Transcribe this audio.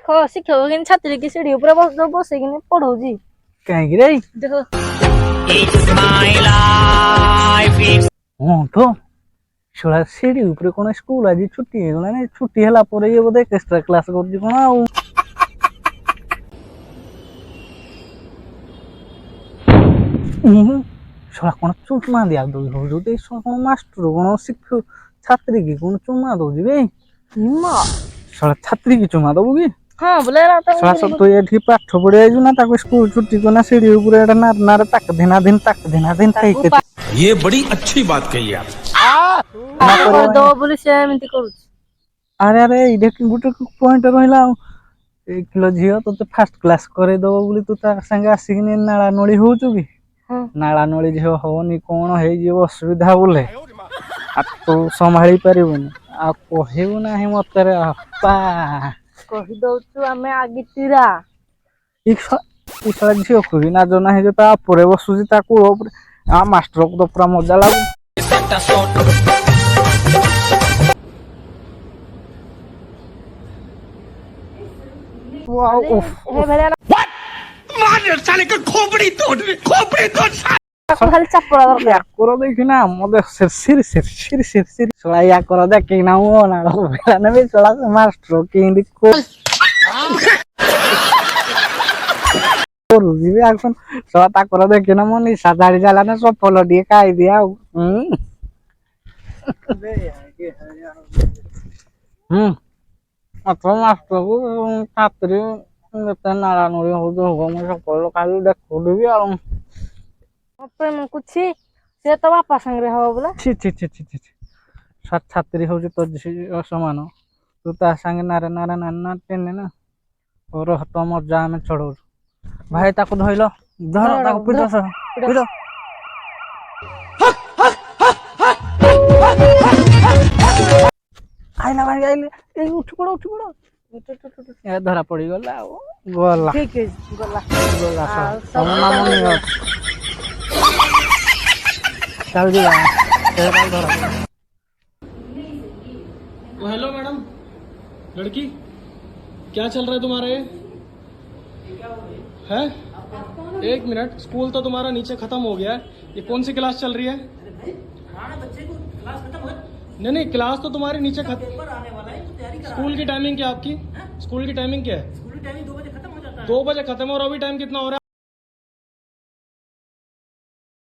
देखो शिक्षक कि छात्री की सीढ़ी ऊपर बस कि पढ़ाऊँ कहीं रे देखो हाँ तो शोला सीढ़ी ऊपर कौन स्कूल आज छुट्टी है ना छुट्टी है पर ये बोधे एक्स्ट्रा क्लास कर कौन आउ शोला कौन चुमा दिया दे कौन मास्टर कौन शिक्षक छात्री की कौन चुमा दौजी बे शोला छात्री की चुमा दबू कि हाँ बोले शोला सब तो ये पाठ पढ़े आइजु ना ताको स्कूल छुट्टी को ना सीढ़ी ऊपर एटा नार तक दिना दिन खाई ये बड़ी अच्छी बात कही आप दो बोली से एमती करू अरे अरे इडे गुटे पॉइंट रहिला एक किलो झियो तो फर्स्ट क्लास करे दो बोली तू ता संगे आसिकनी नाला नळी होचु कि नाला नळी झियो होनी कोन हे जे असुविधा बोले आ तू संभाळी परिबनी आ कहिबु नाही मते रे अपा कहि दउछु हमें आगे तीरा इसा झियो कुरी ना जो नाही जे ता परे बसुची ता को आ मास्टर को तो पूरा मजा लागु वाओ हे भले व्हाट मार साले का खोपड़ी तोड़ खाली चप्पल या करो देखि ना मदे सिर सोला या करो देखि ना वो ना बेला ने भी सोला मास्टर के इंदी को और जीवे आसन सोला ता करो देखि ना मनी सादारी जाला ने सब फलो दिए खाई दिया अतो मास्टर को छात्री ते नाला नळी हो जो हम सब फलो खाली देखो देबी आ प्रेम कुछ से तो बापा संगे हो बोला छी सात छात्री हो तो समान तू ता संगे नारे नाना टेने ना और हतो मजा में चढ़ो भाई ताको धइलो धर ताको पिटो पिटो आइला भाई आइले ए उठ पड़ो ए धरा पड़ी गला गला ठीक है गला सब नाम नहीं चल जी हेलो मैडम लड़की क्या चल रहा है तुम्हारा ये है एक मिनट स्कूल तो तुम्हारा नीचे खत्म हो गया है ये कौन सी क्लास चल रही है नहीं क्लास तो तुम्हारी नीचे खत्म स्कूल की टाइमिंग क्या आपकी स्कूल की टाइमिंग क्या है 2 बजे खत्म हो जाता है 2 बजे खत्म और अभी टाइम कितना हो रहा है